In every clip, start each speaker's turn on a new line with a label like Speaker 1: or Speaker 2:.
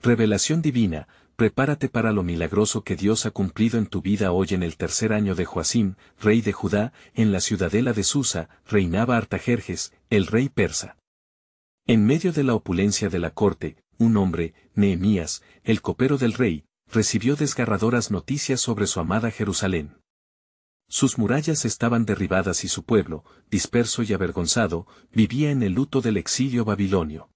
Speaker 1: Revelación divina, prepárate para lo milagroso que Dios ha cumplido en tu vida hoy. En el tercer año de Joacim, rey de Judá, en la ciudadela de Susa, reinaba Artajerjes, el rey persa. En medio de la opulencia de la corte, un hombre, Nehemías, el copero del rey, recibió desgarradoras noticias sobre su amada Jerusalén. Sus murallas estaban derribadas y su pueblo, disperso y avergonzado, vivía en el luto del exilio babilonio.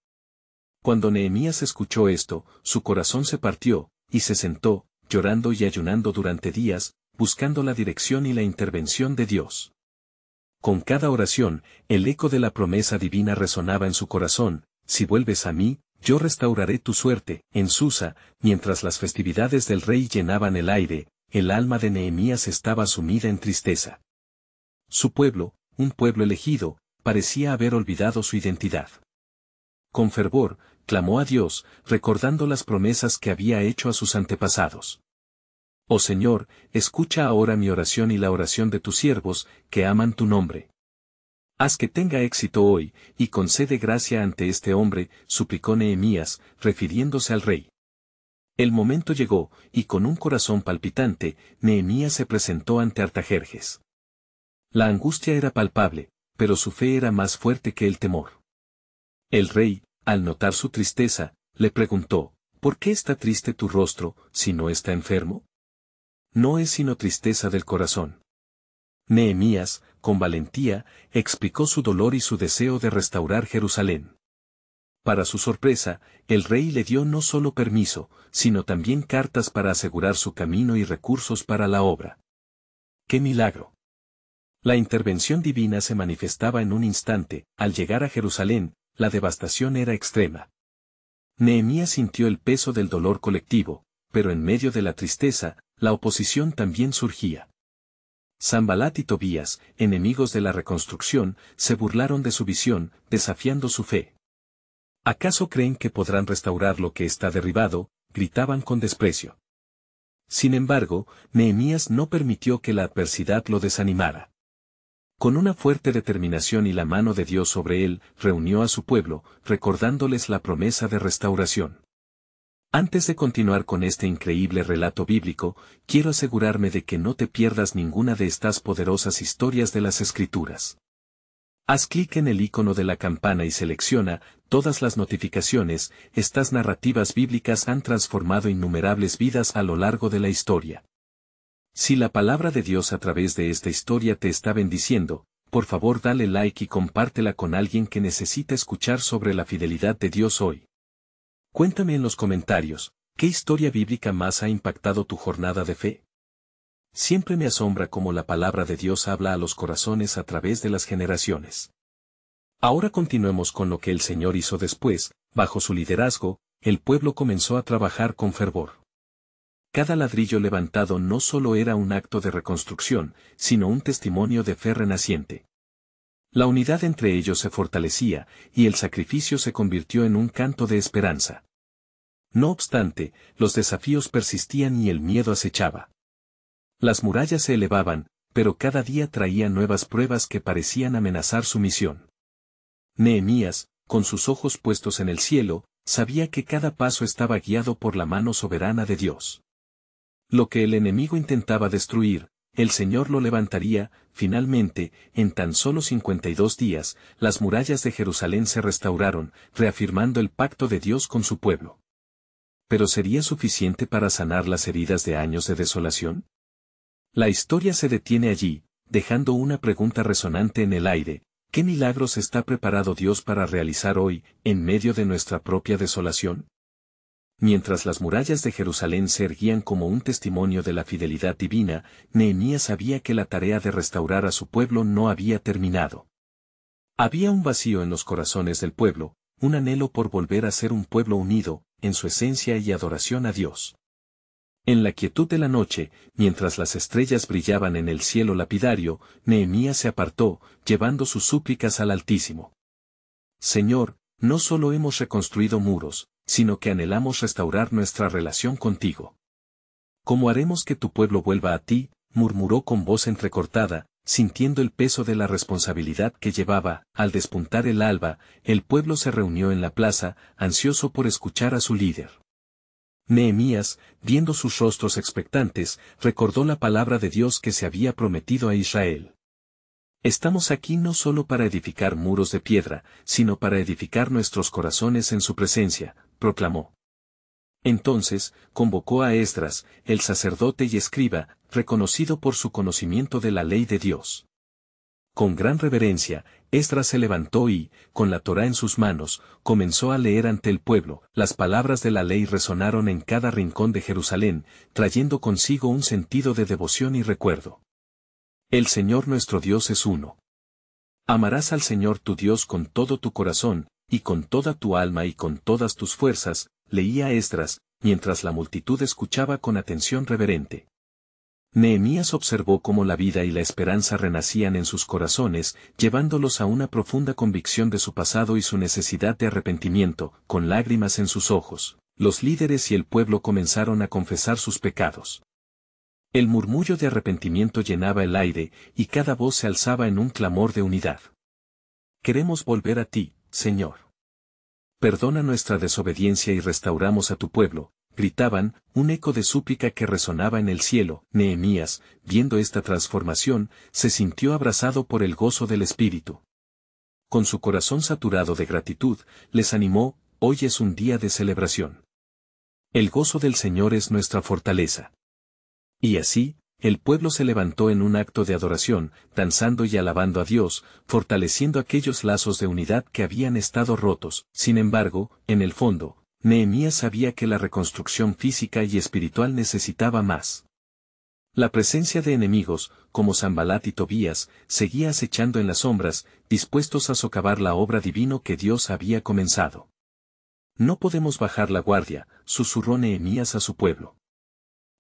Speaker 1: Cuando Nehemías escuchó esto, su corazón se partió, y se sentó, llorando y ayunando durante días, buscando la dirección y la intervención de Dios. Con cada oración, el eco de la promesa divina resonaba en su corazón: si vuelves a mí, yo restauraré tu suerte. En Susa, mientras las festividades del rey llenaban el aire, el alma de Nehemías estaba sumida en tristeza. Su pueblo, un pueblo elegido, parecía haber olvidado su identidad. Con fervor, clamó a Dios, recordando las promesas que había hecho a sus antepasados. Oh Señor, escucha ahora mi oración y la oración de tus siervos, que aman tu nombre. Haz que tenga éxito hoy, y concede gracia ante este hombre, suplicó Nehemías, refiriéndose al rey. El momento llegó, y con un corazón palpitante, Nehemías se presentó ante Artajerjes. La angustia era palpable, pero su fe era más fuerte que el temor. El rey, al notar su tristeza, le preguntó: ¿por qué está triste tu rostro, si no está enfermo? No es sino tristeza del corazón. Nehemías, con valentía, explicó su dolor y su deseo de restaurar Jerusalén. Para su sorpresa, el rey le dio no solo permiso, sino también cartas para asegurar su camino y recursos para la obra. ¡Qué milagro! La intervención divina se manifestaba en un instante. Al llegar a Jerusalén, la devastación era extrema. Nehemías sintió el peso del dolor colectivo, pero en medio de la tristeza, la oposición también surgía. Sanbalat y Tobías, enemigos de la reconstrucción, se burlaron de su visión, desafiando su fe. ¿Acaso creen que podrán restaurar lo que está derribado?, gritaban con desprecio. Sin embargo, Nehemías no permitió que la adversidad lo desanimara. Con una fuerte determinación y la mano de Dios sobre él, reunió a su pueblo, recordándoles la promesa de restauración. Antes de continuar con este increíble relato bíblico, quiero asegurarme de que no te pierdas ninguna de estas poderosas historias de las Escrituras. Haz clic en el icono de la campana y selecciona todas las notificaciones. Estas narrativas bíblicas han transformado innumerables vidas a lo largo de la historia. Si la palabra de Dios a través de esta historia te está bendiciendo, por favor dale like y compártela con alguien que necesita escuchar sobre la fidelidad de Dios hoy. Cuéntame en los comentarios, ¿qué historia bíblica más ha impactado tu jornada de fe? Siempre me asombra cómo la palabra de Dios habla a los corazones a través de las generaciones. Ahora continuemos con lo que el Señor hizo después. Bajo su liderazgo, el pueblo comenzó a trabajar con fervor. Cada ladrillo levantado no solo era un acto de reconstrucción, sino un testimonio de fe renaciente. La unidad entre ellos se fortalecía, y el sacrificio se convirtió en un canto de esperanza. No obstante, los desafíos persistían y el miedo acechaba. Las murallas se elevaban, pero cada día traían nuevas pruebas que parecían amenazar su misión. Nehemías, con sus ojos puestos en el cielo, sabía que cada paso estaba guiado por la mano soberana de Dios. Lo que el enemigo intentaba destruir, el Señor lo levantaría. Finalmente, en tan solo 52 días, las murallas de Jerusalén se restauraron, reafirmando el pacto de Dios con su pueblo. ¿Pero sería suficiente para sanar las heridas de años de desolación? La historia se detiene allí, dejando una pregunta resonante en el aire: ¿qué milagros está preparado Dios para realizar hoy, en medio de nuestra propia desolación? Mientras las murallas de Jerusalén se erguían como un testimonio de la fidelidad divina, Nehemías sabía que la tarea de restaurar a su pueblo no había terminado. Había un vacío en los corazones del pueblo, un anhelo por volver a ser un pueblo unido, en su esencia y adoración a Dios. En la quietud de la noche, mientras las estrellas brillaban en el cielo lapidario, Nehemías se apartó, llevando sus súplicas al Altísimo. Señor, no solo hemos reconstruido muros, sino que anhelamos restaurar nuestra relación contigo. ¿Cómo haremos que tu pueblo vuelva a ti?, murmuró con voz entrecortada, sintiendo el peso de la responsabilidad que llevaba. Al despuntar el alba, el pueblo se reunió en la plaza, ansioso por escuchar a su líder. Nehemías, viendo sus rostros expectantes, recordó la palabra de Dios que se había prometido a Israel. Estamos aquí no solo para edificar muros de piedra, sino para edificar nuestros corazones en su presencia, proclamó. Entonces, convocó a Esdras, el sacerdote y escriba, reconocido por su conocimiento de la ley de Dios. Con gran reverencia, Esdras se levantó y, con la Torá en sus manos, comenzó a leer ante el pueblo. Las palabras de la ley resonaron en cada rincón de Jerusalén, trayendo consigo un sentido de devoción y recuerdo. El Señor nuestro Dios es uno. Amarás al Señor tu Dios con todo tu corazón, y con toda tu alma y con todas tus fuerzas, leía Esdras, mientras la multitud escuchaba con atención reverente. Nehemías observó cómo la vida y la esperanza renacían en sus corazones, llevándolos a una profunda convicción de su pasado y su necesidad de arrepentimiento. Con lágrimas en sus ojos, los líderes y el pueblo comenzaron a confesar sus pecados. El murmullo de arrepentimiento llenaba el aire, y cada voz se alzaba en un clamor de unidad. Queremos volver a ti, Señor. Perdona nuestra desobediencia y restauramos a tu pueblo, gritaban, un eco de súplica que resonaba en el cielo. Nehemías, viendo esta transformación, se sintió abrazado por el gozo del Espíritu. Con su corazón saturado de gratitud, les animó, hoy es un día de celebración. El gozo del Señor es nuestra fortaleza. Y así, el pueblo se levantó en un acto de adoración, danzando y alabando a Dios, fortaleciendo aquellos lazos de unidad que habían estado rotos. Sin embargo, en el fondo, Nehemías sabía que la reconstrucción física y espiritual necesitaba más. La presencia de enemigos, como Sanbalat y Tobías, seguía acechando en las sombras, dispuestos a socavar la obra divina que Dios había comenzado. No podemos bajar la guardia, susurró Nehemías a su pueblo.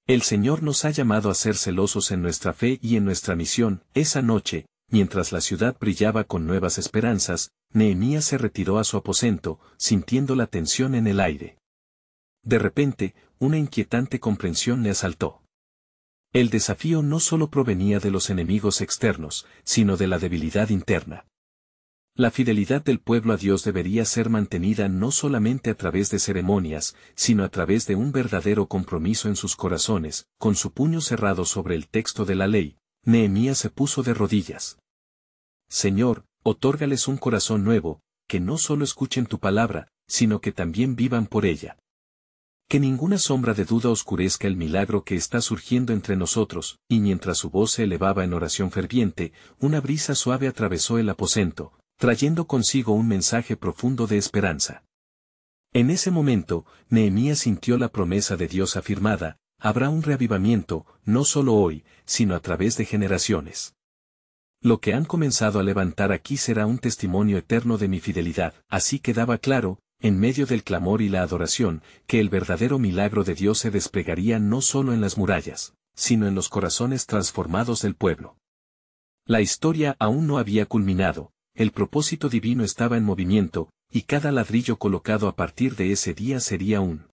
Speaker 1: El Señor nos ha llamado a ser celosos en nuestra fe y en nuestra misión. Esa noche, mientras la ciudad brillaba con nuevas esperanzas, Nehemías se retiró a su aposento, sintiendo la tensión en el aire. De repente, una inquietante comprensión le asaltó. El desafío no solo provenía de los enemigos externos, sino de la debilidad interna. La fidelidad del pueblo a Dios debería ser mantenida no solamente a través de ceremonias, sino a través de un verdadero compromiso en sus corazones. Con su puño cerrado sobre el texto de la ley, Nehemías se puso de rodillas. Señor, otórgales un corazón nuevo, que no solo escuchen tu palabra, sino que también vivan por ella. Que ninguna sombra de duda oscurezca el milagro que está surgiendo entre nosotros. Y mientras su voz se elevaba en oración ferviente, una brisa suave atravesó el aposento, trayendo consigo un mensaje profundo de esperanza. En ese momento, Nehemías sintió la promesa de Dios afirmada: habrá un reavivamiento, no solo hoy, sino a través de generaciones. Lo que han comenzado a levantar aquí será un testimonio eterno de mi fidelidad. Así quedaba claro, en medio del clamor y la adoración, que el verdadero milagro de Dios se desplegaría no solo en las murallas, sino en los corazones transformados del pueblo. La historia aún no había culminado. El propósito divino estaba en movimiento, y cada ladrillo colocado a partir de ese día sería un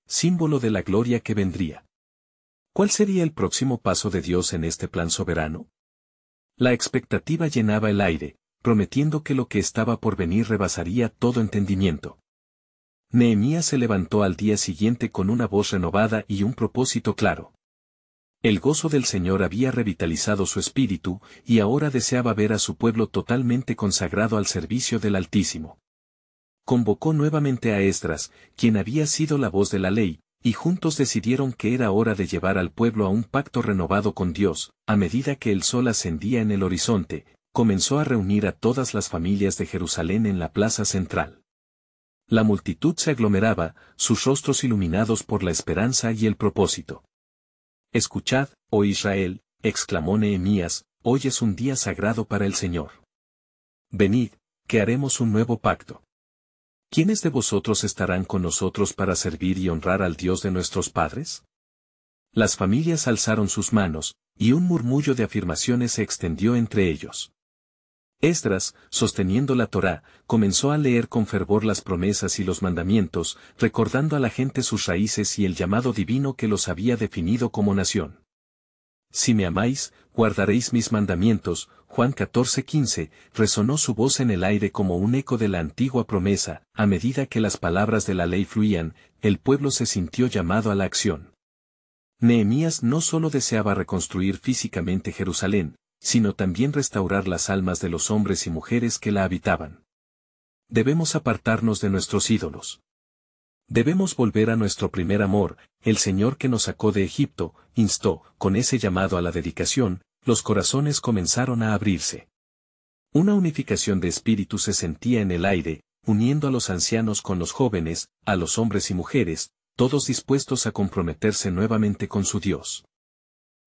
Speaker 1: símbolo de la gloria que vendría. ¿Cuál sería el próximo paso de Dios en este plan soberano? La expectativa llenaba el aire, prometiendo que lo que estaba por venir rebasaría todo entendimiento. Nehemías se levantó al día siguiente con una voz renovada y un propósito claro. El gozo del Señor había revitalizado su espíritu, y ahora deseaba ver a su pueblo totalmente consagrado al servicio del Altísimo. Convocó nuevamente a Esdras, quien había sido la voz de la ley, y juntos decidieron que era hora de llevar al pueblo a un pacto renovado con Dios. A medida que el sol ascendía en el horizonte, comenzó a reunir a todas las familias de Jerusalén en la plaza central. La multitud se aglomeraba, sus rostros iluminados por la esperanza y el propósito. Escuchad, oh Israel, exclamó Nehemías, hoy es un día sagrado para el Señor. Venid, que haremos un nuevo pacto. ¿Quiénes de vosotros estarán con nosotros para servir y honrar al Dios de nuestros padres? Las familias alzaron sus manos, y un murmullo de afirmaciones se extendió entre ellos. Esdras, sosteniendo la Torá, comenzó a leer con fervor las promesas y los mandamientos, recordando a la gente sus raíces y el llamado divino que los había definido como nación. Si me amáis, guardaréis mis mandamientos. Juan 14:15, resonó su voz en el aire como un eco de la antigua promesa. A medida que las palabras de la ley fluían, el pueblo se sintió llamado a la acción. Nehemías no solo deseaba reconstruir físicamente Jerusalén, sino también restaurar las almas de los hombres y mujeres que la habitaban. Debemos apartarnos de nuestros ídolos. Debemos volver a nuestro primer amor. El Señor que nos sacó de Egipto, instó. Con ese llamado a la dedicación, los corazones comenzaron a abrirse. Una unificación de espíritu se sentía en el aire, uniendo a los ancianos con los jóvenes, a los hombres y mujeres, todos dispuestos a comprometerse nuevamente con su Dios.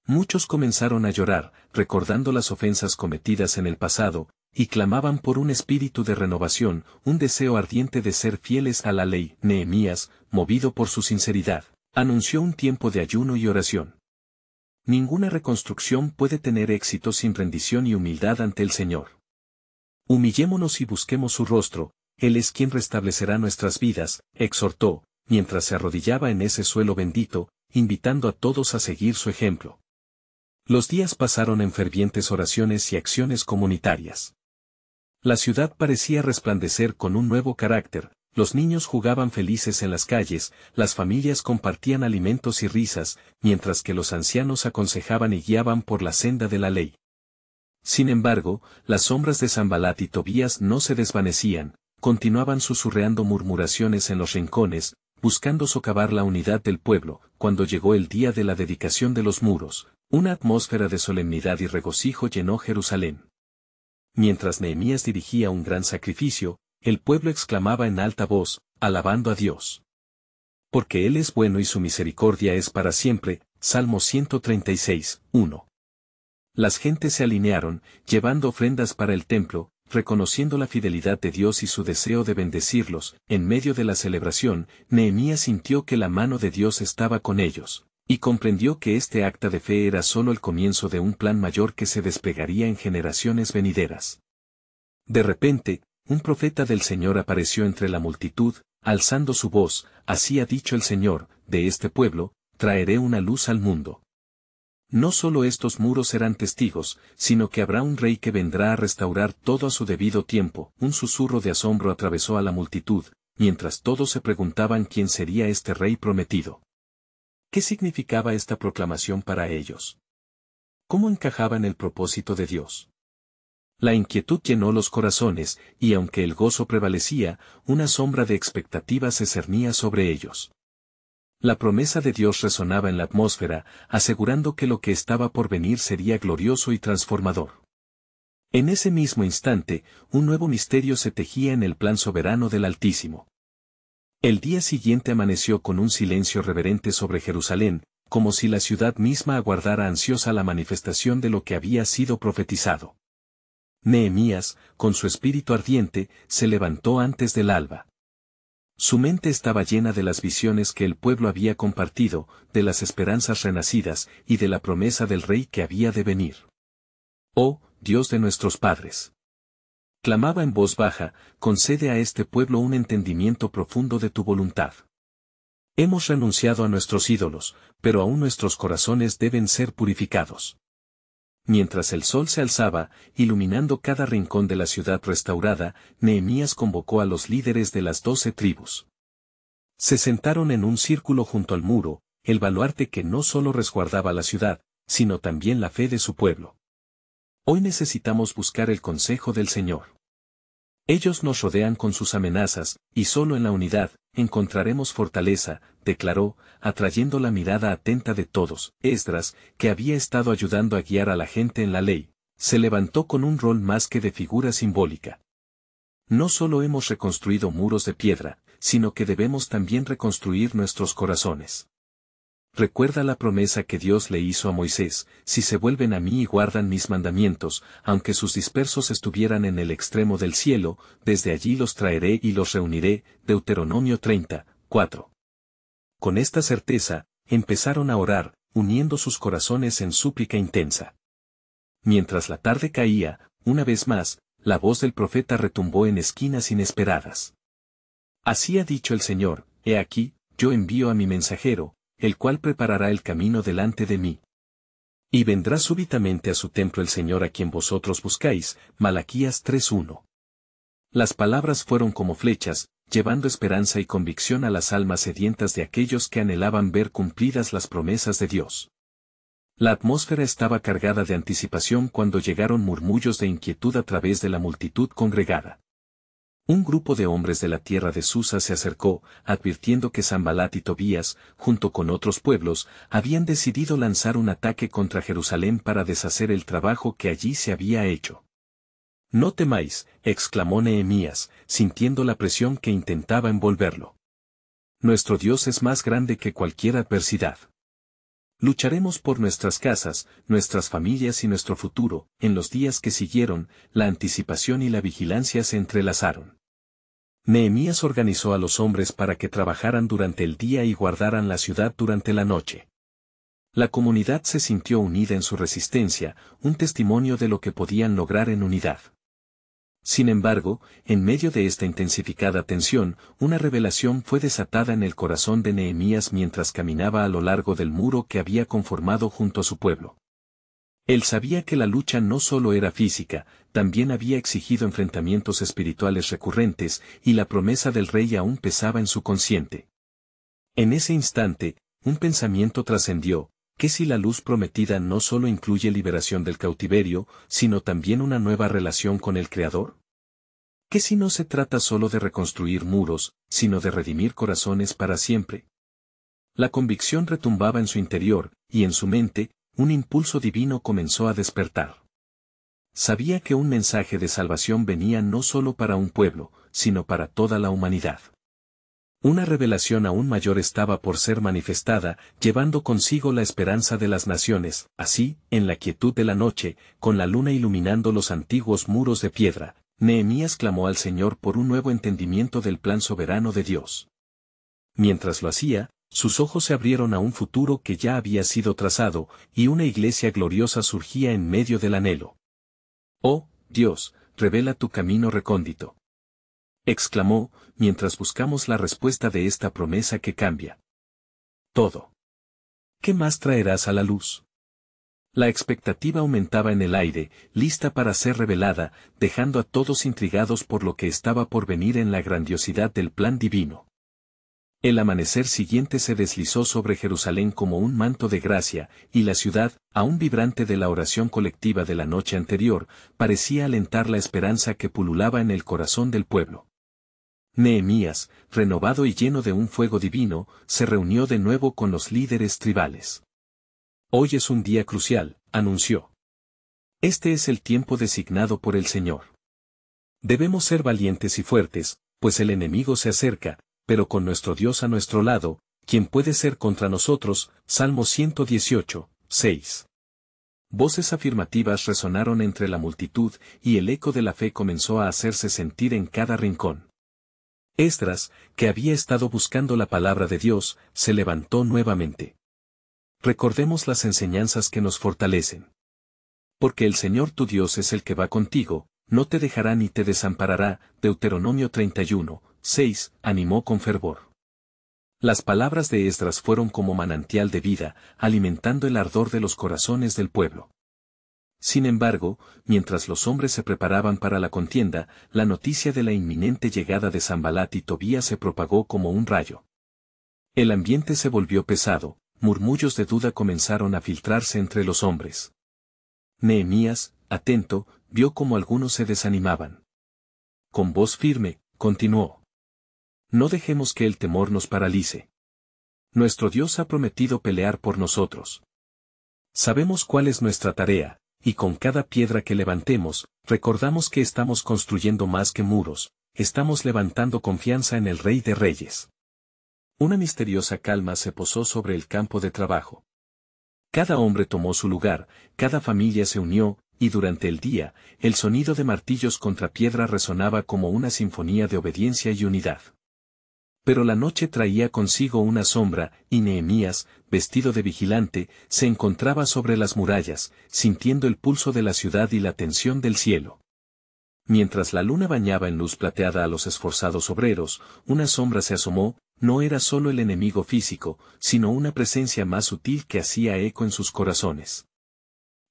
Speaker 1: Muchos comenzaron a llorar, recordando las ofensas cometidas en el pasado, y clamaban por un espíritu de renovación, un deseo ardiente de ser fieles a la ley. Nehemías, movido por su sinceridad, anunció un tiempo de ayuno y oración. Ninguna reconstrucción puede tener éxito sin rendición y humildad ante el Señor. Humillémonos y busquemos su rostro, Él es quien restablecerá nuestras vidas, exhortó, mientras se arrodillaba en ese suelo bendito, invitando a todos a seguir su ejemplo. Los días pasaron en fervientes oraciones y acciones comunitarias. La ciudad parecía resplandecer con un nuevo carácter, los niños jugaban felices en las calles, las familias compartían alimentos y risas, mientras que los ancianos aconsejaban y guiaban por la senda de la ley. Sin embargo, las sombras de Sanbalat y Tobías no se desvanecían, continuaban susurrando murmuraciones en los rincones, buscando socavar la unidad del pueblo. Cuando llegó el día de la dedicación de los muros, una atmósfera de solemnidad y regocijo llenó Jerusalén. Mientras Nehemías dirigía un gran sacrificio, el pueblo exclamaba en alta voz, alabando a Dios. Porque Él es bueno y su misericordia es para siempre. Salmo 136, 1. Las gentes se alinearon, llevando ofrendas para el templo, reconociendo la fidelidad de Dios y su deseo de bendecirlos. En medio de la celebración, Nehemías sintió que la mano de Dios estaba con ellos, y comprendió que este acta de fe era solo el comienzo de un plan mayor que se desplegaría en generaciones venideras. De repente, un profeta del Señor apareció entre la multitud, alzando su voz: así ha dicho el Señor, de este pueblo, traeré una luz al mundo. No solo estos muros serán testigos, sino que habrá un rey que vendrá a restaurar todo a su debido tiempo. Un susurro de asombro atravesó a la multitud, mientras todos se preguntaban quién sería este rey prometido. ¿Qué significaba esta proclamación para ellos? ¿Cómo encajaba en el propósito de Dios? La inquietud llenó los corazones, y aunque el gozo prevalecía, una sombra de expectativa se cernía sobre ellos. La promesa de Dios resonaba en la atmósfera, asegurando que lo que estaba por venir sería glorioso y transformador. En ese mismo instante, un nuevo misterio se tejía en el plan soberano del Altísimo. El día siguiente amaneció con un silencio reverente sobre Jerusalén, como si la ciudad misma aguardara ansiosa la manifestación de lo que había sido profetizado. Nehemías, con su espíritu ardiente, se levantó antes del alba. Su mente estaba llena de las visiones que el pueblo había compartido, de las esperanzas renacidas y de la promesa del rey que había de venir. Oh, Dios de nuestros padres. Clamaba en voz baja: concede a este pueblo un entendimiento profundo de tu voluntad. Hemos renunciado a nuestros ídolos, pero aún nuestros corazones deben ser purificados. Mientras el sol se alzaba, iluminando cada rincón de la ciudad restaurada, Nehemías convocó a los líderes de las 12 tribus. Se sentaron en un círculo junto al muro, el baluarte que no solo resguardaba la ciudad, sino también la fe de su pueblo. Hoy necesitamos buscar el consejo del Señor. Ellos nos rodean con sus amenazas, y solo en la unidad encontraremos fortaleza, declaró, atrayendo la mirada atenta de todos. Esdras, que había estado ayudando a guiar a la gente en la ley, se levantó con un rol más que de figura simbólica. No solo hemos reconstruido muros de piedra, sino que debemos también reconstruir nuestros corazones. Recuerda la promesa que Dios le hizo a Moisés: si se vuelven a mí y guardan mis mandamientos, aunque sus dispersos estuvieran en el extremo del cielo, desde allí los traeré y los reuniré. Deuteronomio 30, 4. Con esta certeza, empezaron a orar, uniendo sus corazones en súplica intensa. Mientras la tarde caía, una vez más, la voz del profeta retumbó en esquinas inesperadas. Así ha dicho el Señor: he aquí, yo envío a mi mensajero, el cual preparará el camino delante de mí. Y vendrá súbitamente a su templo el Señor a quien vosotros buscáis. Malaquías 3:1. Las palabras fueron como flechas, llevando esperanza y convicción a las almas sedientas de aquellos que anhelaban ver cumplidas las promesas de Dios. La atmósfera estaba cargada de anticipación cuando llegaron murmullos de inquietud a través de la multitud congregada. Un grupo de hombres de la tierra de Susa se acercó, advirtiendo que Sanbalat y Tobías, junto con otros pueblos, habían decidido lanzar un ataque contra Jerusalén para deshacer el trabajo que allí se había hecho. «No temáis», exclamó Nehemías, sintiendo la presión que intentaba envolverlo. «Nuestro Dios es más grande que cualquier adversidad. Lucharemos por nuestras casas, nuestras familias y nuestro futuro». En los días que siguieron, la anticipación y la vigilancia se entrelazaron. Nehemías organizó a los hombres para que trabajaran durante el día y guardaran la ciudad durante la noche. La comunidad se sintió unida en su resistencia, un testimonio de lo que podían lograr en unidad. Sin embargo, en medio de esta intensificada tensión, una revelación fue desatada en el corazón de Nehemías mientras caminaba a lo largo del muro que había conformado junto a su pueblo. Él sabía que la lucha no solo era física, también había exigido enfrentamientos espirituales recurrentes, y la promesa del rey aún pesaba en su consciente. En ese instante, un pensamiento trascendió: ¿qué si la luz prometida no solo incluye liberación del cautiverio, sino también una nueva relación con el Creador? ¿Qué si no se trata solo de reconstruir muros, sino de redimir corazones para siempre? La convicción retumbaba en su interior, y en su mente, un impulso divino comenzó a despertar. Sabía que un mensaje de salvación venía no solo para un pueblo, sino para toda la humanidad. Una revelación aún mayor estaba por ser manifestada, llevando consigo la esperanza de las naciones. Así, en la quietud de la noche, con la luna iluminando los antiguos muros de piedra, Nehemías clamó al Señor por un nuevo entendimiento del plan soberano de Dios. Mientras lo hacía, sus ojos se abrieron a un futuro que ya había sido trazado, y una iglesia gloriosa surgía en medio del anhelo. «Oh, Dios, revela tu camino recóndito», exclamó, mientras buscamos la respuesta de esta promesa que cambia todo. ¿Qué más traerás a la luz? La expectativa aumentaba en el aire, lista para ser revelada, dejando a todos intrigados por lo que estaba por venir en la grandiosidad del plan divino. El amanecer siguiente se deslizó sobre Jerusalén como un manto de gracia, y la ciudad, aún vibrante de la oración colectiva de la noche anterior, parecía alentar la esperanza que pululaba en el corazón del pueblo. Nehemías, renovado y lleno de un fuego divino, se reunió de nuevo con los líderes tribales. «Hoy es un día crucial», anunció. «Este es el tiempo designado por el Señor. Debemos ser valientes y fuertes, pues el enemigo se acerca, pero con nuestro Dios a nuestro lado, ¿quién puede ser contra nosotros?». Salmo 118, 6. Voces afirmativas resonaron entre la multitud, y el eco de la fe comenzó a hacerse sentir en cada rincón. Esdras, que había estado buscando la palabra de Dios, se levantó nuevamente. Recordemos las enseñanzas que nos fortalecen. Porque el Señor tu Dios es el que va contigo, no te dejará ni te desamparará. Deuteronomio 31, 6, animó con fervor. Las palabras de Esdras fueron como manantial de vida, alimentando el ardor de los corazones del pueblo. Sin embargo, mientras los hombres se preparaban para la contienda, la noticia de la inminente llegada de Sanbalat y Tobías se propagó como un rayo. El ambiente se volvió pesado, murmullos de duda comenzaron a filtrarse entre los hombres. Nehemías, atento, vio cómo algunos se desanimaban. Con voz firme, continuó: «No dejemos que el temor nos paralice. Nuestro Dios ha prometido pelear por nosotros. Sabemos cuál es nuestra tarea, y con cada piedra que levantemos, recordamos que estamos construyendo más que muros, estamos levantando confianza en el Rey de Reyes». Una misteriosa calma se posó sobre el campo de trabajo. Cada hombre tomó su lugar, cada familia se unió, y durante el día, el sonido de martillos contra piedra resonaba como una sinfonía de obediencia y unidad. Pero la noche traía consigo una sombra, y Nehemías, vestido de vigilante, se encontraba sobre las murallas, sintiendo el pulso de la ciudad y la tensión del cielo. Mientras la luna bañaba en luz plateada a los esforzados obreros, una sombra se asomó. No era solo el enemigo físico, sino una presencia más sutil que hacía eco en sus corazones.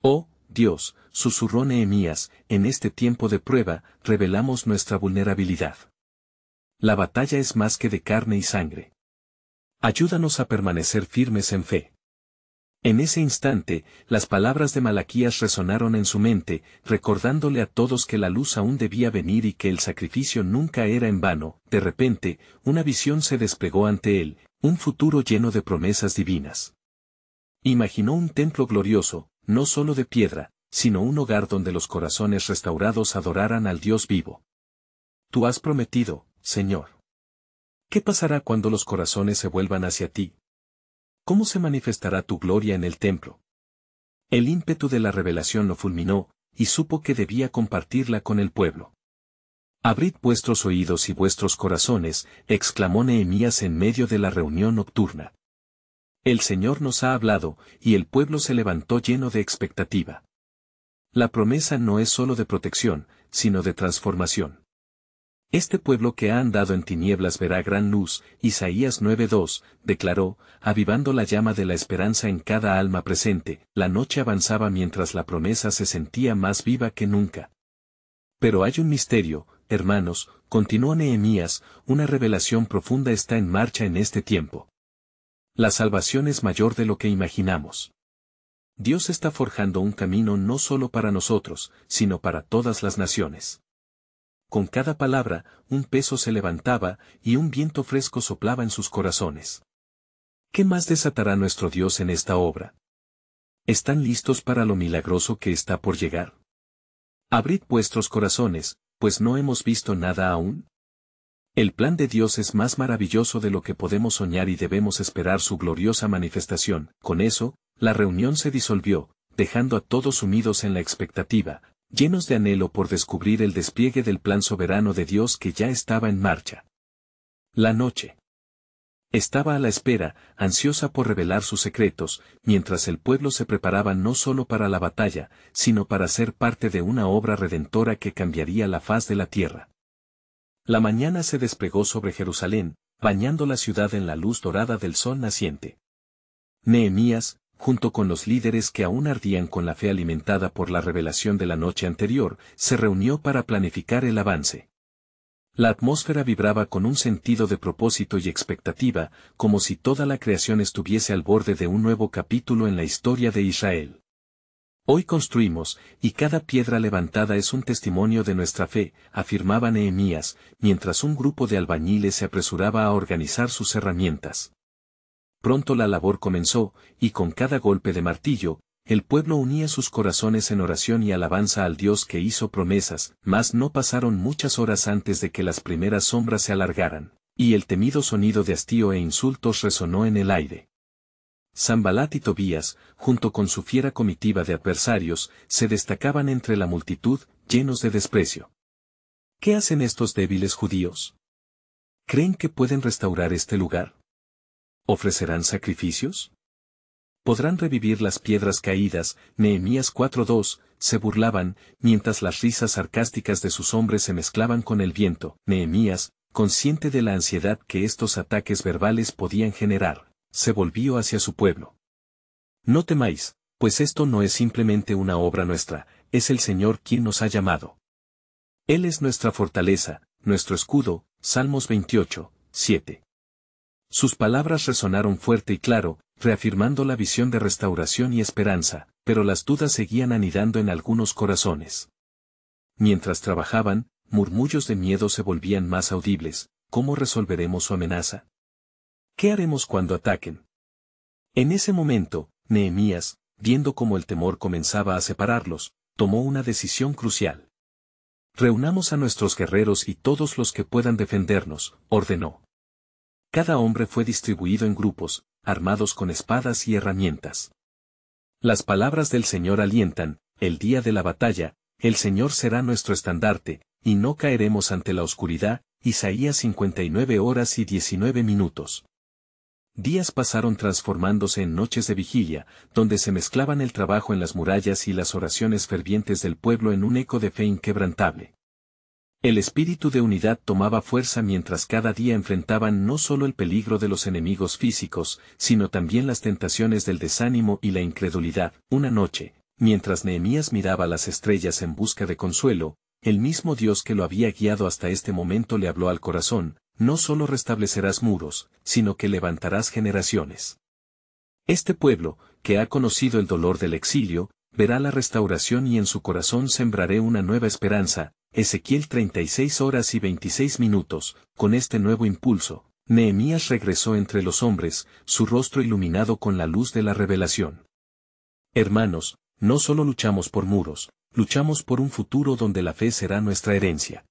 Speaker 1: Oh, Dios, susurró Nehemías, en este tiempo de prueba, revelamos nuestra vulnerabilidad. La batalla es más que de carne y sangre. Ayúdanos a permanecer firmes en fe. En ese instante, las palabras de Malaquías resonaron en su mente, recordándole a todos que la luz aún debía venir y que el sacrificio nunca era en vano. De repente, una visión se desplegó ante él, un futuro lleno de promesas divinas. Imaginó un templo glorioso, no solo de piedra, sino un hogar donde los corazones restaurados adoraran al Dios vivo. Tú has prometido, Señor. ¿Qué pasará cuando los corazones se vuelvan hacia ti? ¿Cómo se manifestará tu gloria en el templo? El ímpetu de la revelación lo fulminó, y supo que debía compartirla con el pueblo. Abrid vuestros oídos y vuestros corazones, exclamó Nehemías en medio de la reunión nocturna. El Señor nos ha hablado, y el pueblo se levantó lleno de expectativa. La promesa no es solo de protección, sino de transformación. Este pueblo que ha andado en tinieblas verá gran luz, Isaías 9:2, declaró, avivando la llama de la esperanza en cada alma presente. La noche avanzaba mientras la promesa se sentía más viva que nunca. Pero hay un misterio, hermanos, continuó Nehemías, una revelación profunda está en marcha en este tiempo. La salvación es mayor de lo que imaginamos. Dios está forjando un camino no solo para nosotros, sino para todas las naciones. Con cada palabra, un peso se levantaba, y un viento fresco soplaba en sus corazones. ¿Qué más desatará nuestro Dios en esta obra? ¿Están listos para lo milagroso que está por llegar? Abrid vuestros corazones, pues no hemos visto nada aún. El plan de Dios es más maravilloso de lo que podemos soñar y debemos esperar su gloriosa manifestación. Con eso, la reunión se disolvió, dejando a todos sumidos en la expectativa, llenos de anhelo por descubrir el despliegue del plan soberano de Dios que ya estaba en marcha. La noche estaba a la espera, ansiosa por revelar sus secretos, mientras el pueblo se preparaba no solo para la batalla, sino para ser parte de una obra redentora que cambiaría la faz de la tierra. La mañana se desplegó sobre Jerusalén, bañando la ciudad en la luz dorada del sol naciente. Nehemías, junto con los líderes que aún ardían con la fe alimentada por la revelación de la noche anterior, se reunió para planificar el avance. La atmósfera vibraba con un sentido de propósito y expectativa, como si toda la creación estuviese al borde de un nuevo capítulo en la historia de Israel. Hoy construimos, y cada piedra levantada es un testimonio de nuestra fe, afirmaba Nehemías, mientras un grupo de albañiles se apresuraba a organizar sus herramientas. Pronto la labor comenzó, y con cada golpe de martillo, el pueblo unía sus corazones en oración y alabanza al Dios que hizo promesas, mas no pasaron muchas horas antes de que las primeras sombras se alargaran, y el temido sonido de hastío e insultos resonó en el aire. Sanbalat y Tobías, junto con su fiera comitiva de adversarios, se destacaban entre la multitud, llenos de desprecio. ¿Qué hacen estos débiles judíos? ¿Creen que pueden restaurar este lugar? ¿Ofrecerán sacrificios? ¿Podrán revivir las piedras caídas? Nehemías 4:2, se burlaban, mientras las risas sarcásticas de sus hombres se mezclaban con el viento. Nehemías, consciente de la ansiedad que estos ataques verbales podían generar, se volvió hacia su pueblo. No temáis, pues esto no es simplemente una obra nuestra, es el Señor quien nos ha llamado. Él es nuestra fortaleza, nuestro escudo. Salmos 28:7. Sus palabras resonaron fuerte y claro, reafirmando la visión de restauración y esperanza, pero las dudas seguían anidando en algunos corazones. Mientras trabajaban, murmullos de miedo se volvían más audibles. ¿Cómo resolveremos su amenaza? ¿Qué haremos cuando ataquen? En ese momento, Nehemías, viendo cómo el temor comenzaba a separarlos, tomó una decisión crucial. Reunamos a nuestros guerreros y todos los que puedan defendernos, ordenó. Cada hombre fue distribuido en grupos, armados con espadas y herramientas. Las palabras del Señor alientan, el día de la batalla, el Señor será nuestro estandarte, y no caeremos ante la oscuridad. Isaías 59:19. Días pasaron transformándose en noches de vigilia, donde se mezclaban el trabajo en las murallas y las oraciones fervientes del pueblo en un eco de fe inquebrantable. El espíritu de unidad tomaba fuerza mientras cada día enfrentaban no solo el peligro de los enemigos físicos, sino también las tentaciones del desánimo y la incredulidad. Una noche, Mientras Nehemías miraba las estrellas en busca de consuelo, el mismo Dios que lo había guiado hasta este momento le habló al corazón: no solo restablecerás muros, sino que levantarás generaciones. Este pueblo, que ha conocido el dolor del exilio, verá la restauración y en su corazón sembraré una nueva esperanza. Ezequiel 36 horas y 26 minutos. Con este nuevo impulso, Nehemías regresó entre los hombres, su rostro iluminado con la luz de la revelación. Hermanos, no solo luchamos por muros, luchamos por un futuro donde la fe será nuestra herencia.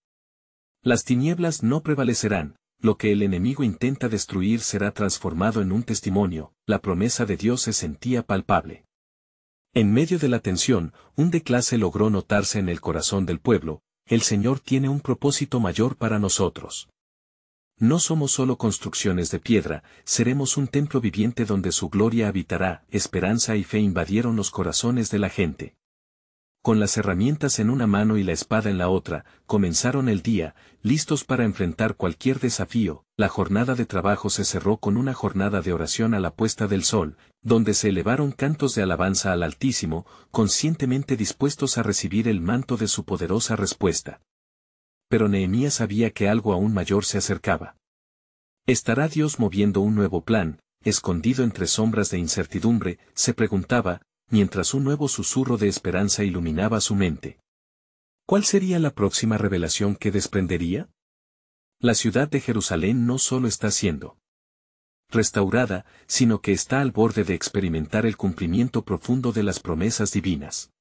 Speaker 1: Las tinieblas no prevalecerán, lo que el enemigo intenta destruir será transformado en un testimonio. La promesa de Dios se sentía palpable. En medio de la tensión, un declase logró notarse en el corazón del pueblo: el Señor tiene un propósito mayor para nosotros. No somos solo construcciones de piedra, seremos un templo viviente donde su gloria habitará. Esperanza y fe invadieron los corazones de la gente. Con las herramientas en una mano y la espada en la otra, comenzaron el día, listos para enfrentar cualquier desafío. La jornada de trabajo se cerró con una jornada de oración a la puesta del sol, donde se elevaron cantos de alabanza al Altísimo, conscientemente dispuestos a recibir el manto de su poderosa respuesta. Pero Nehemías sabía que algo aún mayor se acercaba. ¿Estará Dios moviendo un nuevo plan, escondido entre sombras de incertidumbre?, se preguntaba, mientras un nuevo susurro de esperanza iluminaba su mente. ¿Cuál sería la próxima revelación que desprendería? La ciudad de Jerusalén no solo está siendo restaurada, sino que está al borde de experimentar el cumplimiento profundo de las promesas divinas.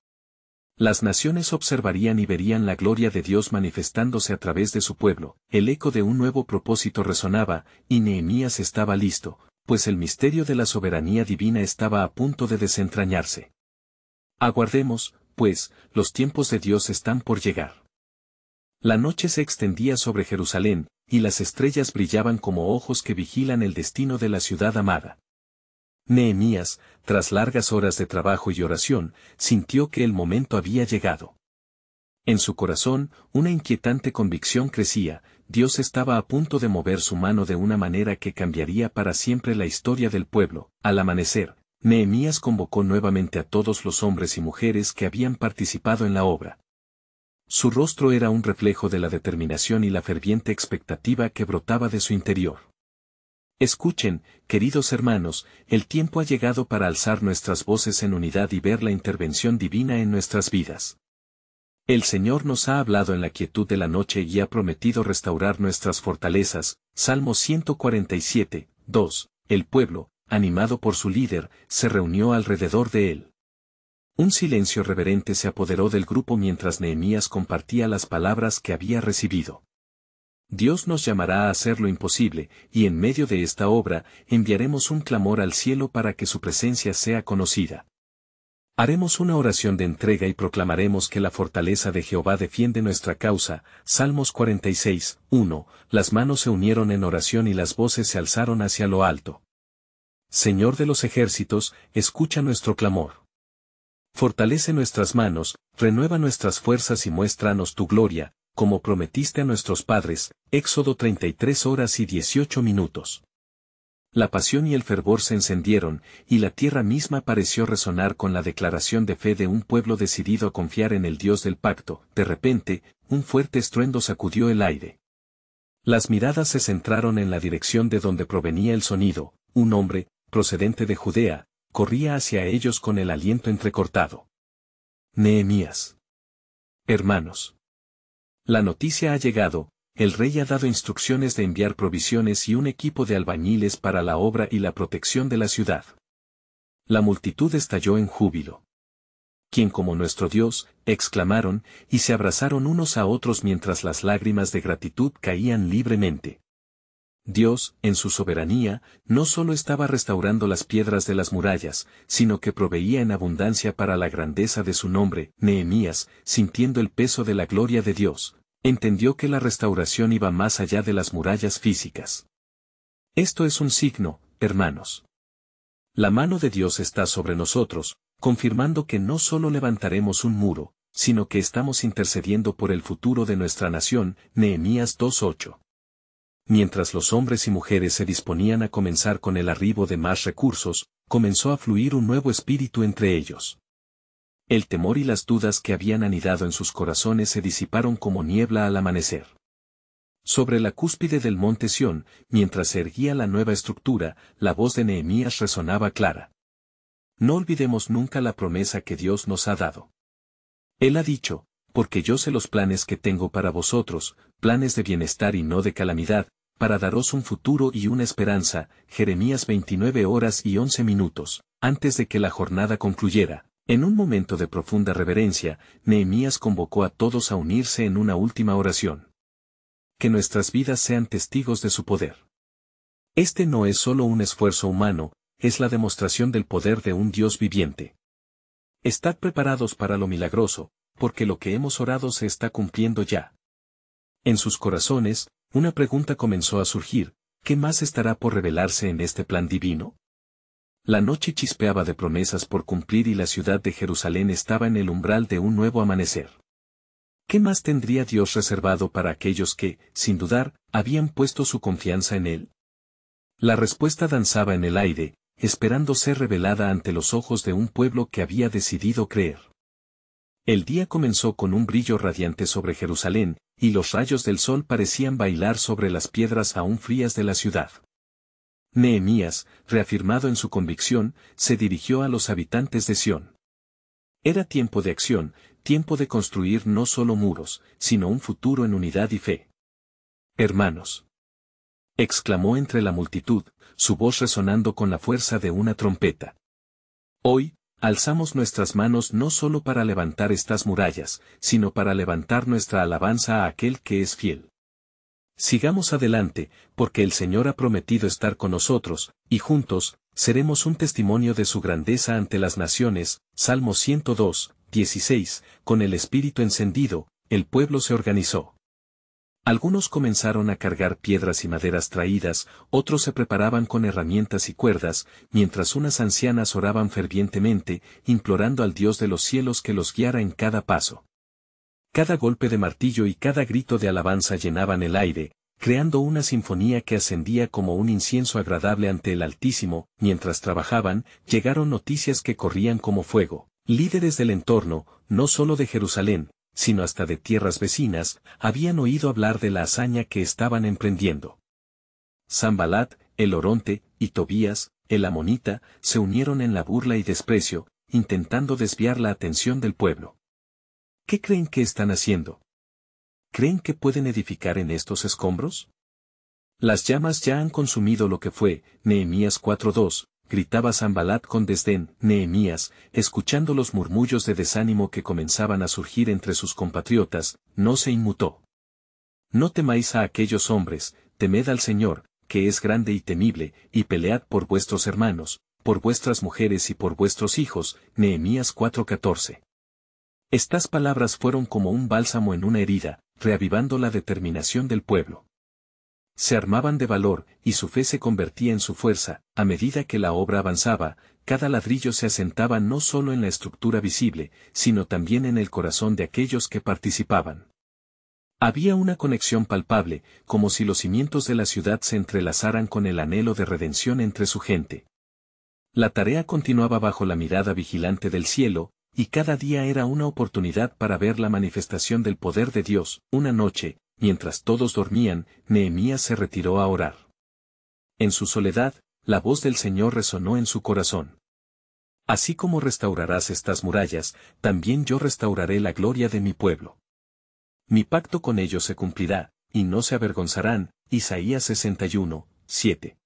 Speaker 1: Las naciones observarían y verían la gloria de Dios manifestándose a través de su pueblo. El eco de un nuevo propósito resonaba, y Nehemías estaba listo, pues el misterio de la soberanía divina estaba a punto de desentrañarse. Aguardemos, pues, los tiempos de Dios están por llegar. La noche se extendía sobre Jerusalén, y las estrellas brillaban como ojos que vigilan el destino de la ciudad amada. Nehemías, tras largas horas de trabajo y oración, sintió que el momento había llegado. En su corazón, una inquietante convicción crecía: Dios estaba a punto de mover su mano de una manera que cambiaría para siempre la historia del pueblo. Al amanecer, Nehemías convocó nuevamente a todos los hombres y mujeres que habían participado en la obra. Su rostro era un reflejo de la determinación y la ferviente expectativa que brotaba de su interior. Escuchen, queridos hermanos, el tiempo ha llegado para alzar nuestras voces en unidad y ver la intervención divina en nuestras vidas. El Señor nos ha hablado en la quietud de la noche y ha prometido restaurar nuestras fortalezas. Salmo 147, 2. El pueblo, animado por su líder, se reunió alrededor de él. Un silencio reverente se apoderó del grupo mientras Nehemías compartía las palabras que había recibido. Dios nos llamará a hacer lo imposible, y en medio de esta obra, enviaremos un clamor al cielo para que su presencia sea conocida. Haremos una oración de entrega y proclamaremos que la fortaleza de Jehová defiende nuestra causa. Salmos 46, 1. Las manos se unieron en oración y las voces se alzaron hacia lo alto. Señor de los ejércitos, escucha nuestro clamor. Fortalece nuestras manos, renueva nuestras fuerzas y muéstranos tu gloria, como prometiste a nuestros padres. Éxodo 33 horas y 18 minutos. La pasión y el fervor se encendieron, y la tierra misma pareció resonar con la declaración de fe de un pueblo decidido a confiar en el Dios del pacto. De repente, un fuerte estruendo sacudió el aire. Las miradas se centraron en la dirección de donde provenía el sonido. Un hombre, procedente de Judea, corría hacia ellos con el aliento entrecortado. Nehemías. Hermanos. La noticia ha llegado: el rey ha dado instrucciones de enviar provisiones y un equipo de albañiles para la obra y la protección de la ciudad. La multitud estalló en júbilo. ¿Quién como nuestro Dios?, exclamaron, y se abrazaron unos a otros mientras las lágrimas de gratitud caían libremente. Dios, en su soberanía, no solo estaba restaurando las piedras de las murallas, sino que proveía en abundancia para la grandeza de su nombre. Nehemías, sintiendo el peso de la gloria de Dios, entendió que la restauración iba más allá de las murallas físicas. Esto es un signo, hermanos. La mano de Dios está sobre nosotros, confirmando que no solo levantaremos un muro, sino que estamos intercediendo por el futuro de nuestra nación. Nehemías 2:8. Mientras los hombres y mujeres se disponían a comenzar con el arribo de más recursos, comenzó a fluir un nuevo espíritu entre ellos. El temor y las dudas que habían anidado en sus corazones se disiparon como niebla al amanecer. Sobre la cúspide del monte Sión, mientras se erguía la nueva estructura, la voz de Nehemías resonaba clara. No olvidemos nunca la promesa que Dios nos ha dado. Él ha dicho, porque yo sé los planes que tengo para vosotros, planes de bienestar y no de calamidad, para daros un futuro y una esperanza. Jeremías 29:11. Antes de que la jornada concluyera, en un momento de profunda reverencia, Nehemías convocó a todos a unirse en una última oración. Que nuestras vidas sean testigos de su poder. Este no es solo un esfuerzo humano, es la demostración del poder de un Dios viviente. Estad preparados para lo milagroso, porque lo que hemos orado se está cumpliendo ya. En sus corazones, una pregunta comenzó a surgir: ¿qué más estará por revelarse en este plan divino? La noche chispeaba de promesas por cumplir y la ciudad de Jerusalén estaba en el umbral de un nuevo amanecer. ¿Qué más tendría Dios reservado para aquellos que, sin dudar, habían puesto su confianza en Él? La respuesta danzaba en el aire, esperando ser revelada ante los ojos de un pueblo que había decidido creer. El día comenzó con un brillo radiante sobre Jerusalén, y los rayos del sol parecían bailar sobre las piedras aún frías de la ciudad. Nehemías, reafirmado en su convicción, se dirigió a los habitantes de Sión. Era tiempo de acción, tiempo de construir no solo muros, sino un futuro en unidad y fe. Hermanos, exclamó entre la multitud, su voz resonando con la fuerza de una trompeta. Hoy, alzamos nuestras manos no solo para levantar estas murallas, sino para levantar nuestra alabanza a aquel que es fiel. Sigamos adelante, porque el Señor ha prometido estar con nosotros, y juntos, seremos un testimonio de su grandeza ante las naciones. Salmo 102:16. Con el espíritu encendido, el pueblo se organizó. Algunos comenzaron a cargar piedras y maderas traídas, otros se preparaban con herramientas y cuerdas, mientras unas ancianas oraban fervientemente, implorando al Dios de los cielos que los guiara en cada paso. Cada golpe de martillo y cada grito de alabanza llenaban el aire, creando una sinfonía que ascendía como un incienso agradable ante el Altísimo. Mientras trabajaban, llegaron noticias que corrían como fuego. Líderes del entorno, no solo de Jerusalén, sino hasta de tierras vecinas, habían oído hablar de la hazaña que estaban emprendiendo. Sanbalat, el Oronte, y Tobías, el Amonita, se unieron en la burla y desprecio, intentando desviar la atención del pueblo. ¿Qué creen que están haciendo? ¿Creen que pueden edificar en estos escombros? Las llamas ya han consumido lo que fue. Nehemías 4:2, gritaba Sanbalat con desdén. Nehemías, escuchando los murmullos de desánimo que comenzaban a surgir entre sus compatriotas, no se inmutó. No temáis a aquellos hombres, temed al Señor, que es grande y temible, y pelead por vuestros hermanos, por vuestras mujeres y por vuestros hijos. Nehemías 4:14. Estas palabras fueron como un bálsamo en una herida, reavivando la determinación del pueblo. Se armaban de valor, y su fe se convertía en su fuerza. A medida que la obra avanzaba, cada ladrillo se asentaba no solo en la estructura visible, sino también en el corazón de aquellos que participaban. Había una conexión palpable, como si los cimientos de la ciudad se entrelazaran con el anhelo de redención entre su gente. La tarea continuaba bajo la mirada vigilante del cielo, y cada día era una oportunidad para ver la manifestación del poder de Dios. Una noche, mientras todos dormían, Nehemías se retiró a orar. En su soledad, la voz del Señor resonó en su corazón. Así como restaurarás estas murallas, también yo restauraré la gloria de mi pueblo. Mi pacto con ellos se cumplirá, y no se avergonzarán. Isaías 61:7.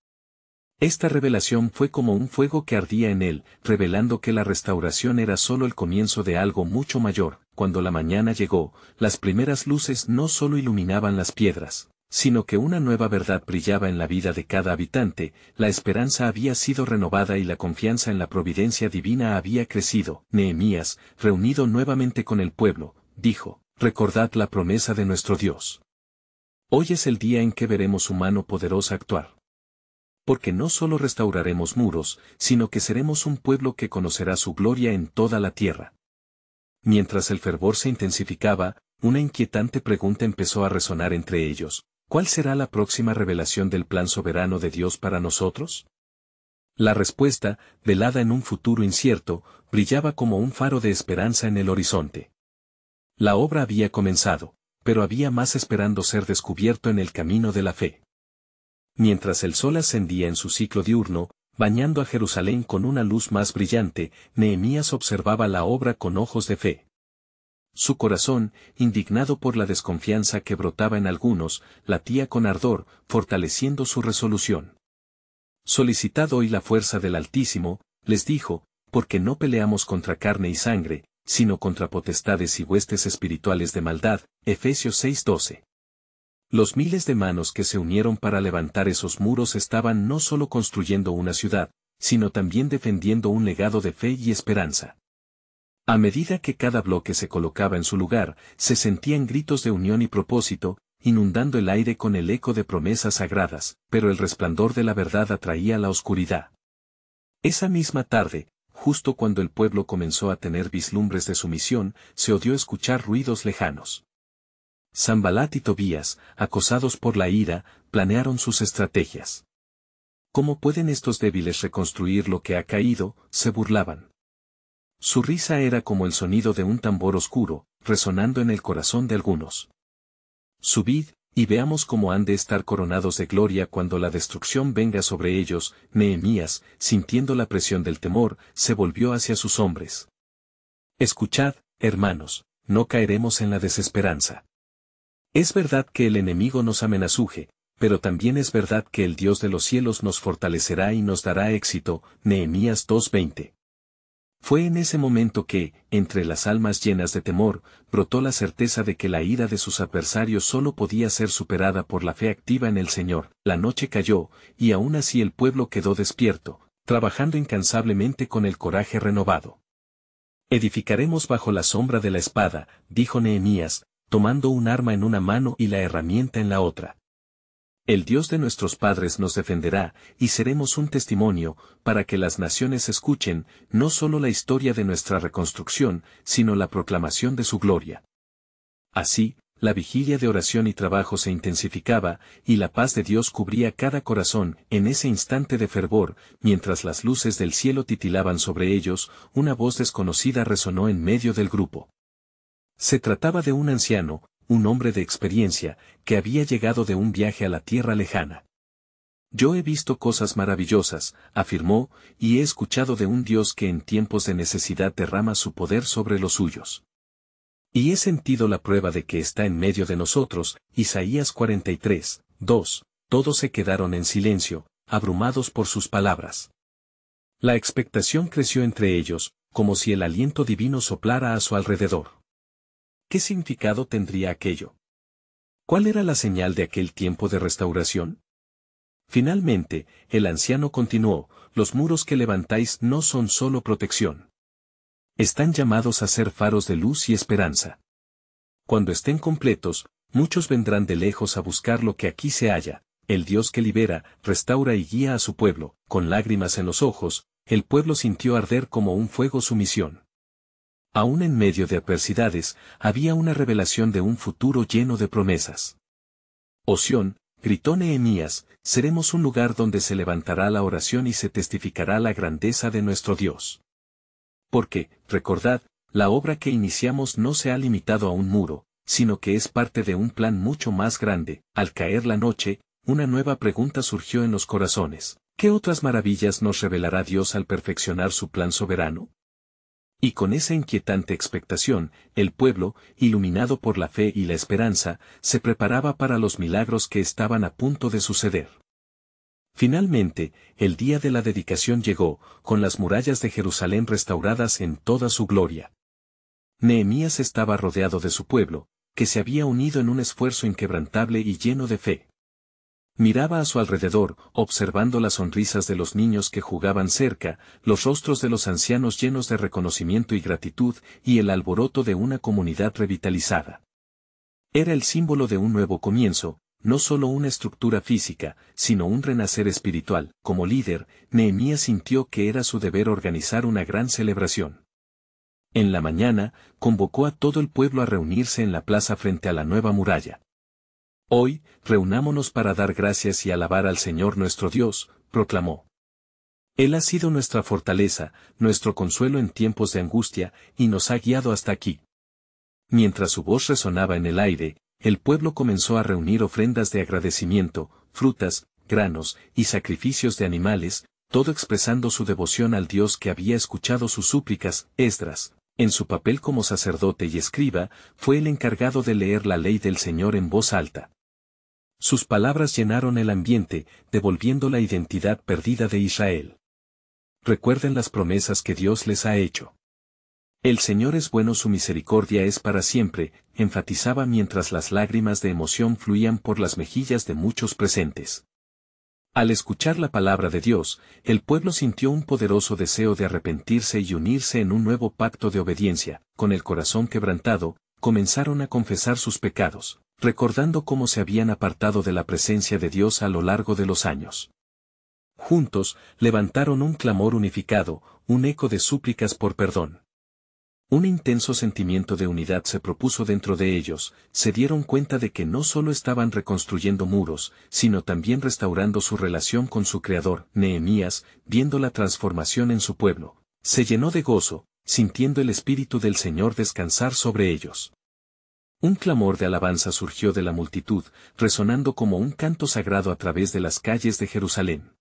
Speaker 1: Esta revelación fue como un fuego que ardía en él, revelando que la restauración era solo el comienzo de algo mucho mayor. Cuando la mañana llegó, las primeras luces no solo iluminaban las piedras, sino que una nueva verdad brillaba en la vida de cada habitante. La esperanza había sido renovada y la confianza en la providencia divina había crecido. Nehemías, reunido nuevamente con el pueblo, dijo: recordad la promesa de nuestro Dios. Hoy es el día en que veremos su mano poderosa actuar. Porque no solo restauraremos muros, sino que seremos un pueblo que conocerá su gloria en toda la tierra. Mientras el fervor se intensificaba, una inquietante pregunta empezó a resonar entre ellos: ¿cuál será la próxima revelación del plan soberano de Dios para nosotros? La respuesta, velada en un futuro incierto, brillaba como un faro de esperanza en el horizonte. La obra había comenzado, pero había más esperando ser descubierto en el camino de la fe. Mientras el sol ascendía en su ciclo diurno, bañando a Jerusalén con una luz más brillante, Nehemías observaba la obra con ojos de fe. Su corazón, indignado por la desconfianza que brotaba en algunos, latía con ardor, fortaleciendo su resolución. Solicitad hoy la fuerza del Altísimo, les dijo, porque no peleamos contra carne y sangre, sino contra potestades y huestes espirituales de maldad. Efesios 6:12. Los miles de manos que se unieron para levantar esos muros estaban no solo construyendo una ciudad, sino también defendiendo un legado de fe y esperanza. A medida que cada bloque se colocaba en su lugar, se sentían gritos de unión y propósito, inundando el aire con el eco de promesas sagradas, pero el resplandor de la verdad atraía la oscuridad. Esa misma tarde, justo cuando el pueblo comenzó a tener vislumbres de sumisión, se oyó escuchar ruidos lejanos. Sanbalat y Tobías, acosados por la ira, planearon sus estrategias. ¿Cómo pueden estos débiles reconstruir lo que ha caído?, se burlaban. Su risa era como el sonido de un tambor oscuro, resonando en el corazón de algunos. Subid, y veamos cómo han de estar coronados de gloria cuando la destrucción venga sobre ellos. Nehemías, sintiendo la presión del temor, se volvió hacia sus hombres. Escuchad, hermanos, no caeremos en la desesperanza. Es verdad que el enemigo nos amenazuje, pero también es verdad que el Dios de los cielos nos fortalecerá y nos dará éxito. Nehemías 2:20. Fue en ese momento que, entre las almas llenas de temor, brotó la certeza de que la ira de sus adversarios solo podía ser superada por la fe activa en el Señor. La noche cayó, y aún así el pueblo quedó despierto, trabajando incansablemente con el coraje renovado. Edificaremos bajo la sombra de la espada, dijo Nehemías, tomando un arma en una mano y la herramienta en la otra. El Dios de nuestros padres nos defenderá, y seremos un testimonio, para que las naciones escuchen, no solo la historia de nuestra reconstrucción, sino la proclamación de su gloria. Así, la vigilia de oración y trabajo se intensificaba, y la paz de Dios cubría cada corazón. En ese instante de fervor, mientras las luces del cielo titilaban sobre ellos, una voz desconocida resonó en medio del grupo. Se trataba de un anciano, un hombre de experiencia, que había llegado de un viaje a la tierra lejana. Yo he visto cosas maravillosas, afirmó, y he escuchado de un Dios que en tiempos de necesidad derrama su poder sobre los suyos. Y he sentido la prueba de que está en medio de nosotros. Isaías 43:2. Todos se quedaron en silencio, abrumados por sus palabras. La expectación creció entre ellos, como si el aliento divino soplara a su alrededor. ¿Qué significado tendría aquello? ¿Cuál era la señal de aquel tiempo de restauración? Finalmente, el anciano continuó, los muros que levantáis no son solo protección. Están llamados a ser faros de luz y esperanza. Cuando estén completos, muchos vendrán de lejos a buscar lo que aquí se halla. El Dios que libera, restaura y guía a su pueblo. Con lágrimas en los ojos, el pueblo sintió arder como un fuego su misión. Aún en medio de adversidades, había una revelación de un futuro lleno de promesas. Oh Sión, gritó Nehemías, seremos un lugar donde se levantará la oración y se testificará la grandeza de nuestro Dios. Porque, recordad, la obra que iniciamos no se ha limitado a un muro, sino que es parte de un plan mucho más grande. Al caer la noche, una nueva pregunta surgió en los corazones. ¿Qué otras maravillas nos revelará Dios al perfeccionar su plan soberano? Y con esa inquietante expectación, el pueblo, iluminado por la fe y la esperanza, se preparaba para los milagros que estaban a punto de suceder. Finalmente, el día de la dedicación llegó, con las murallas de Jerusalén restauradas en toda su gloria. Nehemías estaba rodeado de su pueblo, que se había unido en un esfuerzo inquebrantable y lleno de fe. Miraba a su alrededor, observando las sonrisas de los niños que jugaban cerca, los rostros de los ancianos llenos de reconocimiento y gratitud, y el alboroto de una comunidad revitalizada. Era el símbolo de un nuevo comienzo, no solo una estructura física, sino un renacer espiritual. Como líder, Nehemías sintió que era su deber organizar una gran celebración. En la mañana, convocó a todo el pueblo a reunirse en la plaza frente a la nueva muralla. Hoy, reunámonos para dar gracias y alabar al Señor nuestro Dios, proclamó. Él ha sido nuestra fortaleza, nuestro consuelo en tiempos de angustia, y nos ha guiado hasta aquí. Mientras su voz resonaba en el aire, el pueblo comenzó a reunir ofrendas de agradecimiento, frutas, granos y sacrificios de animales, todo expresando su devoción al Dios que había escuchado sus súplicas. Esdras, en su papel como sacerdote y escriba, fue el encargado de leer la ley del Señor en voz alta. Sus palabras llenaron el ambiente, devolviendo la identidad perdida de Israel. Recuerden las promesas que Dios les ha hecho. El Señor es bueno, su misericordia es para siempre, enfatizaba mientras las lágrimas de emoción fluían por las mejillas de muchos presentes. Al escuchar la palabra de Dios, el pueblo sintió un poderoso deseo de arrepentirse y unirse en un nuevo pacto de obediencia. Con el corazón quebrantado, comenzaron a confesar sus pecados, recordando cómo se habían apartado de la presencia de Dios a lo largo de los años. Juntos, levantaron un clamor unificado, un eco de súplicas por perdón. Un intenso sentimiento de unidad se propuso dentro de ellos, se dieron cuenta de que no solo estaban reconstruyendo muros, sino también restaurando su relación con su Creador. Nehemías, viendo la transformación en su pueblo, se llenó de gozo, sintiendo el Espíritu del Señor descansar sobre ellos. Un clamor de alabanza surgió de la multitud, resonando como un canto sagrado a través de las calles de Jerusalén.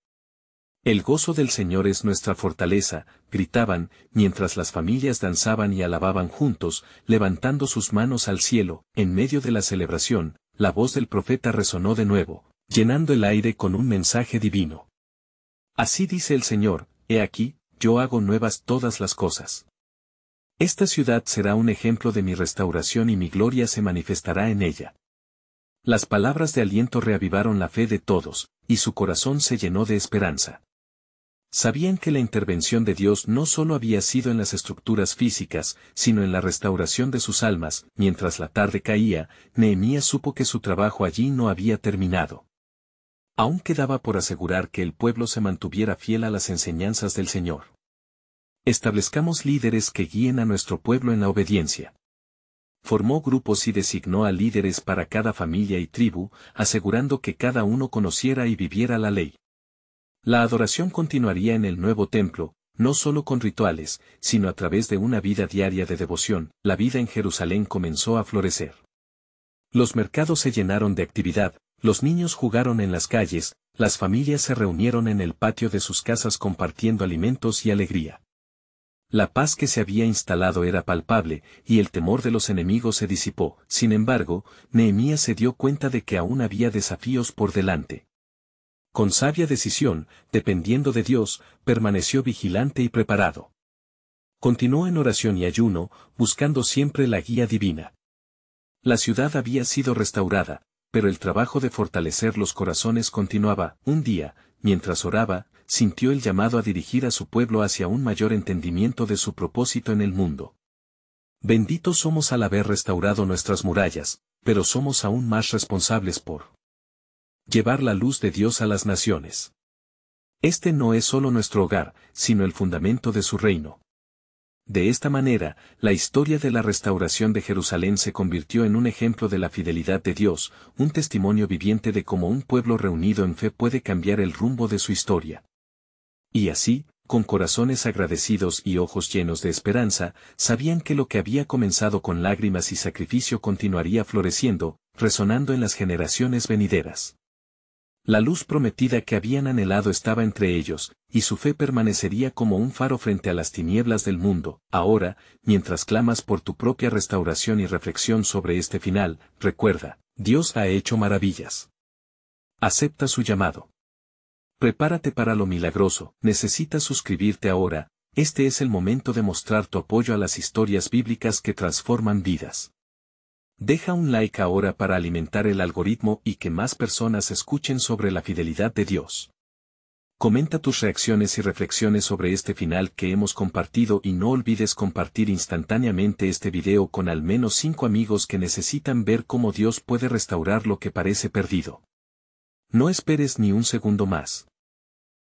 Speaker 1: El gozo del Señor es nuestra fortaleza, gritaban, mientras las familias danzaban y alababan juntos, levantando sus manos al cielo. En medio de la celebración, la voz del profeta resonó de nuevo, llenando el aire con un mensaje divino. Así dice el Señor, he aquí, yo hago nuevas todas las cosas. Esta ciudad será un ejemplo de mi restauración y mi gloria se manifestará en ella. Las palabras de aliento reavivaron la fe de todos, y su corazón se llenó de esperanza. Sabían que la intervención de Dios no solo había sido en las estructuras físicas, sino en la restauración de sus almas. Mientras la tarde caía, Nehemías supo que su trabajo allí no había terminado. Aún quedaba por asegurar que el pueblo se mantuviera fiel a las enseñanzas del Señor. Establezcamos líderes que guíen a nuestro pueblo en la obediencia. Formó grupos y designó a líderes para cada familia y tribu, asegurando que cada uno conociera y viviera la ley. La adoración continuaría en el nuevo templo, no solo con rituales, sino a través de una vida diaria de devoción. La vida en Jerusalén comenzó a florecer. Los mercados se llenaron de actividad, los niños jugaron en las calles, las familias se reunieron en el patio de sus casas compartiendo alimentos y alegría. La paz que se había instalado era palpable, y el temor de los enemigos se disipó. Sin embargo, Nehemías se dio cuenta de que aún había desafíos por delante. Con sabia decisión, dependiendo de Dios, permaneció vigilante y preparado. Continuó en oración y ayuno, buscando siempre la guía divina. La ciudad había sido restaurada, pero el trabajo de fortalecer los corazones continuaba. Un día, mientras oraba, sintió el llamado a dirigir a su pueblo hacia un mayor entendimiento de su propósito en el mundo. Benditos somos al haber restaurado nuestras murallas, pero somos aún más responsables por llevar la luz de Dios a las naciones. Este no es solo nuestro hogar, sino el fundamento de su reino. De esta manera, la historia de la restauración de Jerusalén se convirtió en un ejemplo de la fidelidad de Dios, un testimonio viviente de cómo un pueblo reunido en fe puede cambiar el rumbo de su historia. Y así, con corazones agradecidos y ojos llenos de esperanza, sabían que lo que había comenzado con lágrimas y sacrificio continuaría floreciendo, resonando en las generaciones venideras. La luz prometida que habían anhelado estaba entre ellos, y su fe permanecería como un faro frente a las tinieblas del mundo. Ahora, mientras clamas por tu propia restauración y reflexión sobre este final, recuerda, Dios ha hecho maravillas. Acepta su llamado. Prepárate para lo milagroso. Necesitas suscribirte ahora, este es el momento de mostrar tu apoyo a las historias bíblicas que transforman vidas. Deja un like ahora para alimentar el algoritmo y que más personas escuchen sobre la fidelidad de Dios. Comenta tus reacciones y reflexiones sobre este final que hemos compartido y no olvides compartir instantáneamente este video con al menos 5 amigos que necesitan ver cómo Dios puede restaurar lo que parece perdido. No esperes ni un segundo más.